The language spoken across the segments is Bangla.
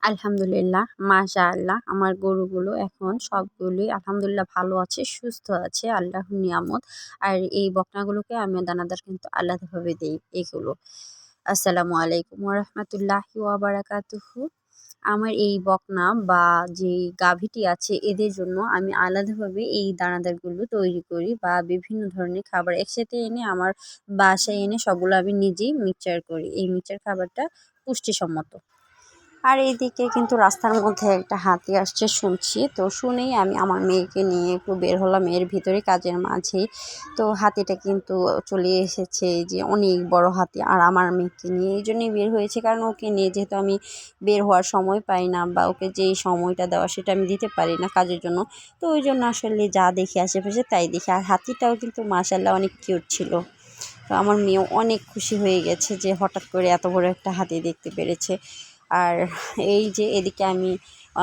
আলহামদুলিল্লাহ, মাশাআল্লাহ। আমার গরুগুলো এখন সবগুলোই আলহামদুলিল্লাহ ভালো আছে, সুস্থ আছে, আল্লাহর নিয়ামত। আর এই বকনাগুলোকে আমি দানাদার কিন্তু আলাদাভাবে দেই এগুলো। আসসালামু আলাইকুম ওয়া রাহমাতুল্লাহি ওয়া বারাকাতুহু। আমার এই বকনা বা যেই গাভীটি আছে এদের জন্য আমি আলাদাভাবে এই দানাদারগুলো তৈরি করি বা বিভিন্ন ধরনের খাবার একসাথে এনে আমার বাসায় এনে সবগুলো আমি নিজেই মিক্সচার করি। এই মিক্সচার খাবারটা পুষ্টিসম্মত। আর এইদিকে কিন্তু রাস্তার মধ্যে একটা হাতি আসছে শুনছি, তো শুনেই আমি আমার মেয়েকে নিয়ে একটু বের হলাম এর ভিতরে কাজের মাঝেই। তো হাতিটা কিন্তু চলে এসেছে, এই যে অনেক বড় হাতি, আর আমার মেয়েকে নিয়ে এই জন্যই বের হয়েছে, কারণ ওকে নিয়ে যেহেতু আমি বের হওয়ার সময় পাই না বা ওকে যেই সময়টা দেওয়া সেটা আমি দিতে পারি না কাজের জন্য। তো ওই জন্য আসলে যা দেখি আশেপাশে তাই দেখি। আর হাতিটাও কিন্তু মাশাআল্লাহ অনেক কিউট ছিল। তো আমার মেয়েও অনেক খুশি হয়ে গেছে যে হঠাৎ করে এত বড় একটা হাতি দেখতে পেরেছে। আর এই যে এদিকে আমি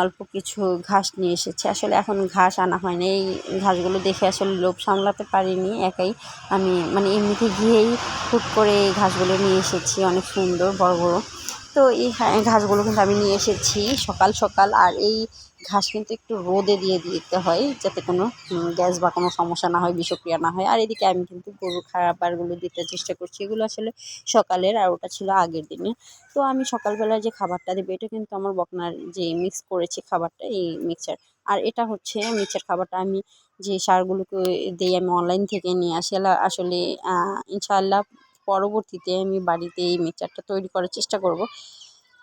অল্প কিছু ঘাস নিয়ে এসেছি। আসলে এখন ঘাস আনা হয়নি, এই ঘাসগুলো দেখে আসলে লোভ সামলাতে পারিনি একাই। আমি মানে এমনিতে গিয়েই হুট করে এই ঘাসগুলো নিয়ে এসেছি, অনেক সুন্দর বড় বড়। তো এই ঘাসগুলো কিন্তু আমি নিয়ে এসেছি সকাল সকাল। আর এই ঘাস কিন্তু একটু রোদে দিয়ে দিতে হয় যাতে কোনো গ্যাস বা কোনো সমস্যা না হয়, বিষক্রিয়া না হয়। আর এদিকে আমি কিন্তু গরুর খাবারগুলো দিতে চেষ্টা করছি, এগুলো আসলে সকালের, আর ওটা ছিল আগের দিনে। তো আমি সকালবেলায় যে খাবারটা দেবো এটা কিন্তু আমার বকনার যে মিক্স করেছি খাবারটা, এই মিক্সচার। আর এটা হচ্ছে মিক্সচার খাবারটা আমি যে সারগুলোকে দিই আমি অনলাইন থেকে নিয়ে আসি। আসলে ইনশাআল্লাহ পরবর্তীতে আমি বাড়িতে এই মিক্সচারটা তৈরি করার চেষ্টা করব।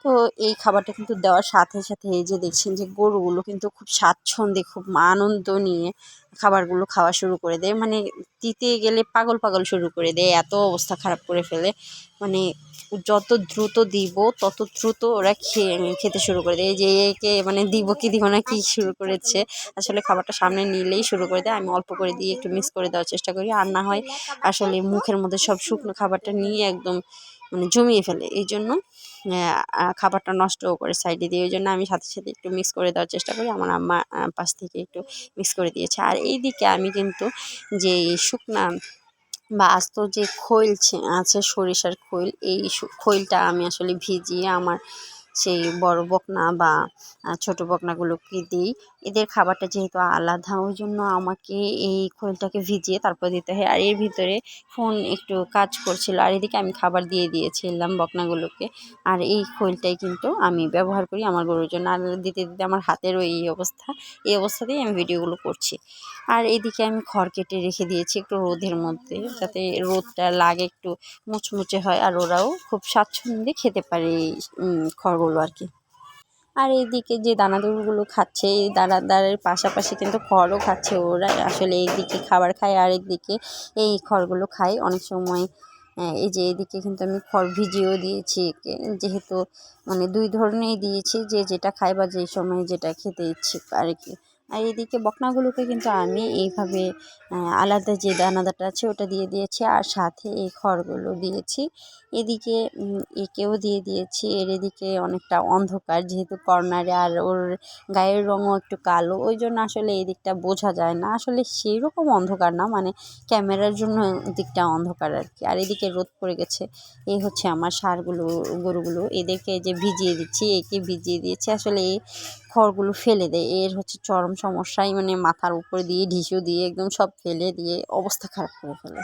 তো এই খাবারটা কিন্তু দেওয়ার সাথে সাথে এই যে দেখছেন যে গরুগুলো কিন্তু খুব স্বাচ্ছন্দ্যে খুব আনন্দ নিয়ে খাবারগুলো খাওয়া শুরু করে দেয়। মানে দিতে গেলে পাগল পাগল শুরু করে দেয়, এত অবস্থা খারাপ করে ফেলে। মানে যত দ্রুত দিব তত দ্রুত ওরা খেতে শুরু করে দেয়। এই যে একে মানে দিব কি দিব না কি শুরু করেছে, আসলে খাবারটা সামনে নিলেই শুরু করে দেয়। আমি অল্প করে দিয়ে একটু মিক্স করে দেওয়ার চেষ্টা করি, আর না হয় আসলে মুখের মধ্যে সব শুকনো খাবারটা নিয়ে একদম মানে জমিয়ে ফেলে। এই জন্য খাবারটা নষ্টও করে সাইডে দিয়ে। ওই জন্য আমি সাথে সাথে একটু মিক্স করে দেওয়ার চেষ্টা করি। আমার আম্মা পাশ থেকে একটু মিক্স করে দিয়েছে। আর এইদিকে আমি কিন্তু যে শুকনা বা আস্ত যে খৈল আছে সরিষার খৈল, এই খৈলটা আমি আসলে ভিজিয়ে আমার সেই বড় বকনা বা ছোট বকনাগুলোকে দিই। এদের খাবারটা যেহেতু আলাদা, ওই জন্য আমাকে এই খৈলটাকে ভিজিয়ে তারপর দিতে হয়। আর এর ভিতরে ফোন একটু কাজ করছিল, আর এদিকে আমি খাবার দিয়ে দিয়েছিলাম বকনাগুলোকে। আর এই খৈলটাই কিন্তু আমি ব্যবহার করি আমার গরুর জন্য। আর দিতে দিতে আমার হাতেরও এই অবস্থা, এই অবস্থাতেই আমি ভিডিওগুলো করছি। আর এদিকে আমি খড় কেটে রেখে দিয়েছি একটু রোদের মধ্যে, যাতে রোদটা লাগে, একটু মুচমুচে হয়, আর ওরাও খুব স্বাচ্ছন্দ্যে খেতে পারে এই খড়গুলো আর কি। আর এইদিকে যে দানাদারগুলো খাচ্ছে, এই দানাদারের পাশাপাশি কিন্তু খড়ও খাচ্ছে ওরা। আসলে এইদিকে খাবার খায় আর একদিকে এই খড়গুলো খায় অনেক সময়। এই যে এইদিকে কিন্তু আমি খড় ভিজিয়েও দিয়েছি একে, যেহেতু মানে দুই ধরনেরই দিয়েছি, যে যেটা খায় বা যেই সময় যেটা খেতে ইচ্ছে আর কি। আর এইদিকে বকনাগুলোকে কিন্তু আমি এইভাবে আলাদা যে দানাদারটা আছে ওটা দিয়ে দিয়েছি, আর সাথে এই খড়গুলো দিয়েছি। এদিকে একেও দিয়ে দিয়েছি। এর এদিকে অনেকটা অন্ধকার, যেহেতু কর্নারে, আর ওর গায়ের রঙও একটু কালো, ওই জন্য আসলে এই দিকটা বোঝা যায় না। আসলে সেই রকম অন্ধকার না, মানে ক্যামেরার জন্য দিকটা অন্ধকার আর কি। আর এদিকে রোদ পড়ে গেছে। এই হচ্ছে আমার ষাঁড়গুলো, গরুগুলো। এদেরকে যে ভিজিয়ে দিচ্ছি, একে ভিজিয়ে দিয়েছি। আসলে এই খড়গুলো ফেলে দেয়, এর হচ্ছে চরম সমস্যাই, মানে মাথার উপরে দিয়ে ঢিসু দিয়ে একদম সব ফেলে দিয়ে অবস্থা খারাপ করে ফেলে।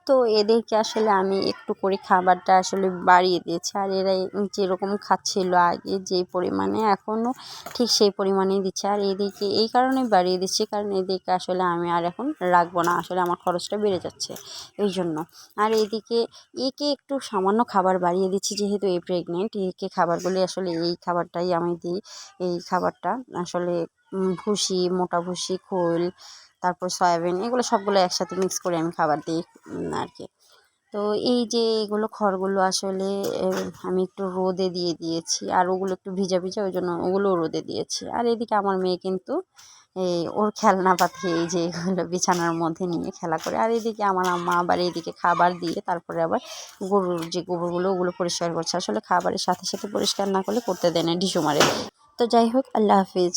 তো এদেরকে আসলে আমি একটু করে খাবারটা আসলে বাড়িয়ে দিয়েছি। আর এরা যেরকম খাচ্ছিল আগে যে পরিমাণে, এখনও ঠিক সেই পরিমাণেই দিচ্ছে। আর এদেরকে এই কারণেই বাড়িয়ে দিচ্ছি, কারণ এদেরকে আসলে আমি আর এখন রাখবো না, আসলে আমার খরচটা বেড়ে যাচ্ছে এই জন্য। আর এদিকে একে একটু সামান্য খাবার বাড়িয়ে দিচ্ছি, যেহেতু এই প্রেগনেন্ট, একে খাবারগুলি আসলে এই খাবারটাই আমি দিই। এই খাবারটা আসলে ভুসি, মোটা ভুসি, খোল, তারপর সয়াবিন, এগুলো সবগুলো একসাথে মিক্স করে আমি খাবার দিই আর কি। তো এই যে এগুলো খড়গুলো আসলে আমি একটু রোদে দিয়ে দিয়েছি, আর ওগুলো একটু ভিজা ভিজা, ওই জন্য ওগুলোও রোদে দিয়েছি। আর এদিকে আমার মেয়ে কিন্তু এই ওর খেলনা পাতি, এই যে এগুলো বিছানার মধ্যে নিয়ে খেলা করে। আর এদিকে আমার আম্মা আবার এইদিকে খাবার দিয়ে তারপরে আবার গরুর যে গোবরগুলো ওগুলো পরিষ্কার করছে। আসলে খাবারের সাথে সাথে পরিষ্কার না করলে করতে দেয় না, ঢিসু মারে। তো যাই হোক, আল্লাহ হাফিজ।